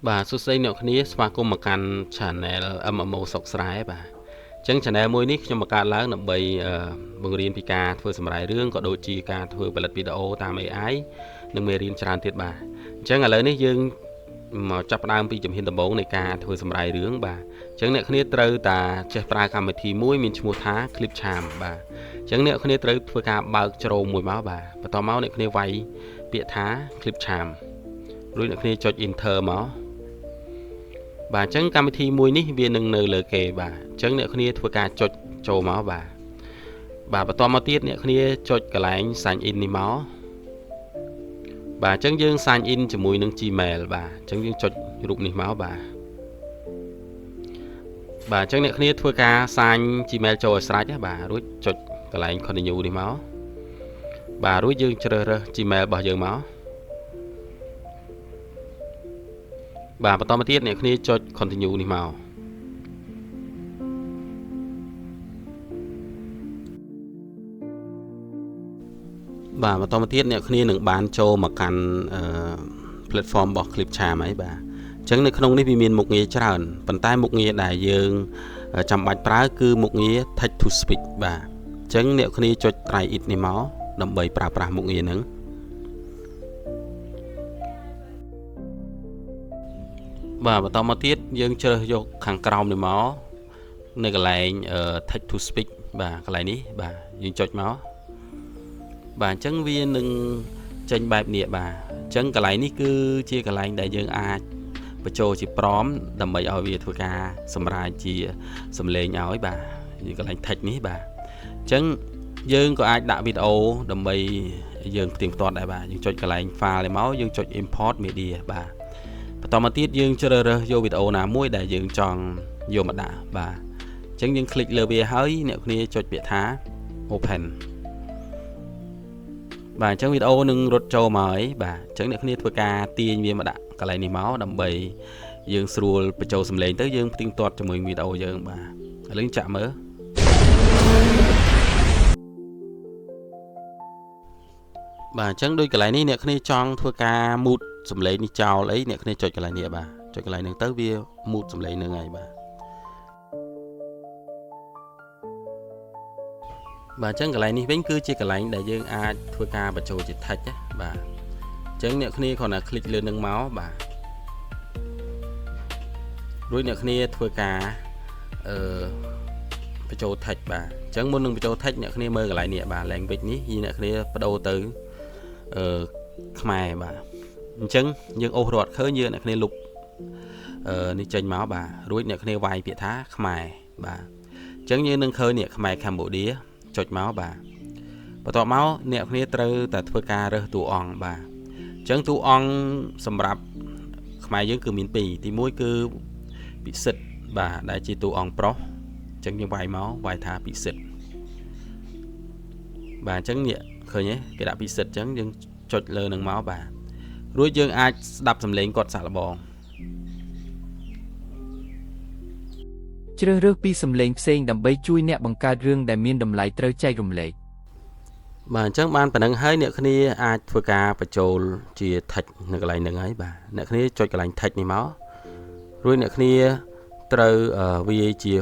បាទសួស្តីអ្នកគ្នាស្វាគមន៍មកកាន់ Channel MMO សុកស្រែបាទអញ្ចឹង Channel មួយនេះខ្ញុំបង្កើតឡើងដើម្បីបង្រៀនពីការធ្វើសម្រាយរឿងក៏ដូចជាការធ្វើផលិតវីដេអូតាម AI និងមេរៀនច្រើនទៀតបាទអញ្ចឹងឥឡូវនេះយើងមកចាប់ផ្ដើមពីជំហានដំបូងនៃការធ្វើសម្រាយរឿងបាទអញ្ចឹងអ្នកគ្នាត្រូវតែចេះប្រើកម្មវិធីមួយមានឈ្មោះថា Clipchamp បាទអញ្ចឹងអ្នកគ្នាត្រូវធ្វើការបើកជ្រោមមួយមកបាទបន្ទាប់មកអ្នកគ្នាវាយពាក្យថា Clipchamp រួចអ្នកគ្នាចុច Enter មកបាទអញ្ចឹងកម្មវិធីមួយនេះវានឹងនៅលើគេបាទអញ្ចឹងអ្នកគ្នាធ្វើការចុចចូលមកបាទបន្ទាប់មកទៀតអ្នកគ្នាចុចកន្លែង sign in នេះមកបាទអញ្ចឹងយើង sign in ជាមួយនឹង Gmail បាទអញ្ចឹងយើងចុចរូបនេះមកបាទអញ្ចឹងអ្នកគ្នាធ្វើការ sign Gmail ចូលឲ្យស្រេចបាទរួចចុចកន្លែង continue នេះមកបាទរួចយើងជ្រើសរើស Gmail របស់យើងមកបាទបន្តមកទៀតអ្នកគ្នាចុច continue នេះមកបាទបន្តមកទៀតអ្នកគ្នានឹងបានចូលមកកាន់platform របស់ Clipchamp ហើយបាទអញ្ចឹងនៅក្នុងនេះវាមានមុខងារច្រើនប៉ុន្តែមុខងារដែលយើងចាំបាច់ប្រើគឺមុខងារ text to speech បាទអញ្ចឹងអ្នកគ្នាចុច try it នេះមកដើម្បីប្រើប្រាស់មុខងារហ្នឹងបាទបន្តមកទៀតយើងជ្រើសយកខាងក្រោមនេះមកនៅកន្លែង text to speech បាទកន្លែងនេះបាទយើងចុចមកបាទអញ្ចឹងវានឹងចេញបែបនេះបាទអញ្ចឹងកន្លែងនេះគឺជាកន្លែងដែលយើងអាចបញ្ចូលជាប្រមដើម្បីឲ្យវាធ្វើការសម្រាយជាសំឡេងឲ្យបាទកន្លែង text នេះបាទអញ្ចឹងយើងក៏អាចដាក់វីដេអូដើម្បីយើងផ្ទៀងផ្ទាត់ដែរបាទយើងចុចកន្លែង file នេះមកយើងចុច import media បាទបន្តមកទៀតយើងជ្រើសរើសយកវីដេអូណាមួយដែលយើងចង់យកមកដាក់បាទអញ្ចឹងយើងคลิกលើវាហើយអ្នកគ្នាចុចពាក្យថា open បាទអញ្ចឹងវីដេអូនឹងរត់ចូលមកហើយបាទអញ្ចឹងអ្នកគ្នាធ្វើការទាញវាមកដាក់កន្លែងនេះមកដើម្បីយើងស្រួលបញ្ចូលសំឡេងទៅយើងផ្ទៀងផ្ទាត់ជាមួយវីដេអូយើងបាទឥឡូវចាក់មើលបាទអញ្ចឹងដូចកន្លែងនេះអ្នកគ្នាចង់ធ្វើការ mute សំឡេងនេះចោលអីអ្នកគ្នាចុចកន្លែងនេះបាទចុចកន្លែងហ្នឹងទៅវា mute សំឡេងហ្នឹងហើយបាទអញ្ចឹងកន្លែងនេះវិញគឺជាកន្លែងដែលយើងអាចធ្វើការបញ្ចូលជា text ណាបាទអញ្ចឹងអ្នកគ្នាគ្រាន់តែ click លើនឹងមកបាទរួចអ្នកគ្នាធ្វើការបញ្ចូល text បាទអញ្ចឹងមុននឹងបញ្ចូល text អ្នកគ្នាមើលកន្លែងនេះបាទ language នេះអ្នកគ្នាបដូរទៅខ្មែរបាទអញ្ចឹងយើងអូសរត់ឃើញយើងអ្នកគ្នាលុបនេះចេញមកបាទរួចអ្នកគ្នាវាយពាក្យថាខ្មែរបាទអញ្ចឹងយើងនឹងឃើញនេះខ្មែរកម្ពុជាចុចមកបាទបន្ទាប់មកអ្នកគ្នាត្រូវតែធ្វើការរើសតួអង្គបាទអញ្ចឹងតួអង្គសម្រាប់ខ្មែរយើងគឺមាន2ទី1គឺពិសិដ្ឋបាទដែលជាតួអង្គប្រុសអញ្ចឹងយើងវាយមកវាយថាពិសិដ្ឋបាទអញ្ចឹងនេះឃើញទេគេដាក់ពិសិដ្ឋអញ្ចឹងយើងចុចលើនឹងមកបាទរួចយើងអាចស្ដាប់សំឡេងគាត់សាកល្បងជ្រើសរើសពីសំឡេងផ្សេងដើម្បីជួយអ្នកបង្កើតរឿងដែលមានតម្លៃត្រូវចែករំលែកបាទអញ្ចឹងបានប៉ុណ្ណឹងហើយអ្នកគ្នាអាចធ្វើការបញ្ចូលជា text នៅកន្លែងហ្នឹងហើយបាទអ្នកគ្នាចុចកន្លែង text នេះមករួចអ្នកគ្នាត្រូវវាយជា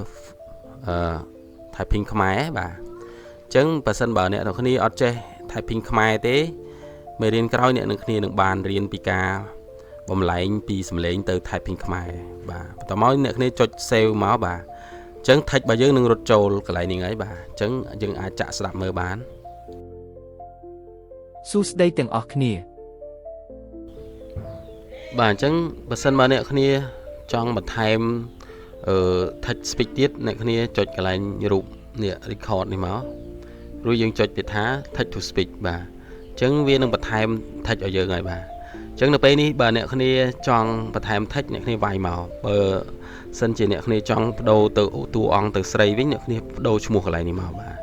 typing ខ្មែរបាទអញ្ចឹងបើសិនបើអ្នកនរគ្នាអត់ចេះ typing ខ្មែរទេមេរៀនក្រោយអ្នកនរគ្នានឹងបានរៀនពីការបំលែងពីសំឡេងទៅ typing ខ្មែរបាទបន្តមកអ្នកគ្នាចុច save មកបាទអញ្ចឹង text របស់យើងនឹងរត់ចូលកន្លែងនេះហើយបាទអញ្ចឹងយើងអាចចាក់ស្ដាប់មើលបានសួស្តីទាំងអស់គ្នាបាទអញ្ចឹងបើសិនបើអ្នកគ្នាចង់បន្ថែមtext speech ទៀតអ្នកគ្នាចុចកន្លែងរូបនេះ record នេះមករួចយើងចុចពាក្យថា text to speech បាទអញ្ចឹងវានឹងបន្ថែម text ឲ្យយើងហើយបាទអញ្ចឹងនៅពេលនេះបើអ្នកគ្នាចង់បន្ថែម text អ្នកគ្នាវាយមកបើសិនជាអ្នកគ្នាចង់បដូរទៅតួអង្គទៅស្រីវិញអ្នកគ្នាបដូរឈ្មោះកន្លែងនេះមកបាទ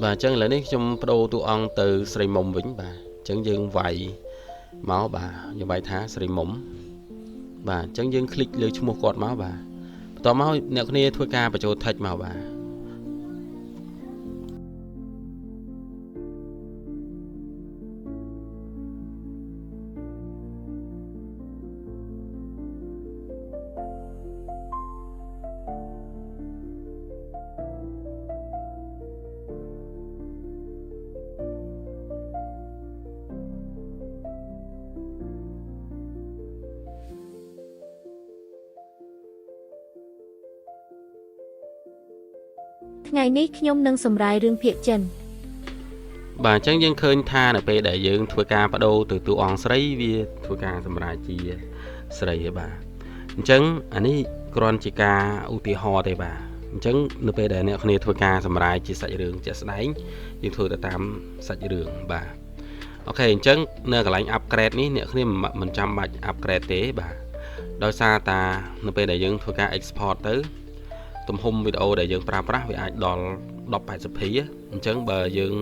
អញ្ចឹងឥឡូវនេះខ្ញុំបដូរតួអង្គទៅស្រីមុំវិញបាទអញ្ចឹងយើងវាយមកបាទយើងវាយថាស្រីមុំបាទអញ្ចឹងយើងคลิกលើឈ្មោះគាត់មកបាទបន្ទាប់មកអ្នកគ្នាធ្វើការបញ្ចូល text មកបាទ ថ្ងៃនេះខ្ញុំនឹងសម្រាយរឿងភាគចិន បាទអញ្ចឹងយើងឃើញថានៅពេលដែលយើងធ្វើការបដូរទៅតួអង្គស្រីវាធ្វើការសម្រាប់ជាស្រីហើយបាទអញ្ចឹងអានេះគ្រាន់ជាការឧទាហរណ៍ទេបាទអញ្ចឹងនៅពេលដែលអ្នកគ្នាធ្វើការសម្រាប់ជាសាច់រឿងជាក់ស្ដែងយើងធ្វើទៅតាមសាច់រឿងបាទអូខេអញ្ចឹងនៅកន្លែង upgrade នេះអ្នកគ្នាមិនចាំបាច់ upgrade ទេបាទដោយសារតានៅពេលដែលយើងធ្វើការ export ទៅទំហំវីដេអូដែលយើងប្រើប្រាស់វាអាចដល់ 1080p អញ្ចឹងបើយើង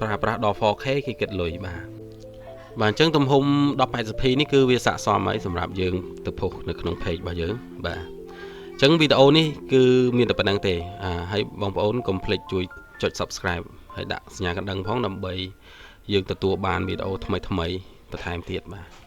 ប្រើប្រាស់ដល់ 4K គេគិតលុយបាទអញ្ចឹងទំហំ 1080p នេះគឺវាស័ក្តិសមហើយសម្រាប់យើងទៅផុសនៅក្នុង page របស់យើងបាទអញ្ចឹងវីដេអូនេះគឺមានតែប៉ុណ្្នឹងទេហើយបងប្អូនកុំភ្លេចជួយចុច subscribe ហើយដាក់សញ្ញាកណ្ដឹងផងដើម្បីយើងទទួលបានវីដេអូថ្មីៗបន្ថែមទៀតបាទ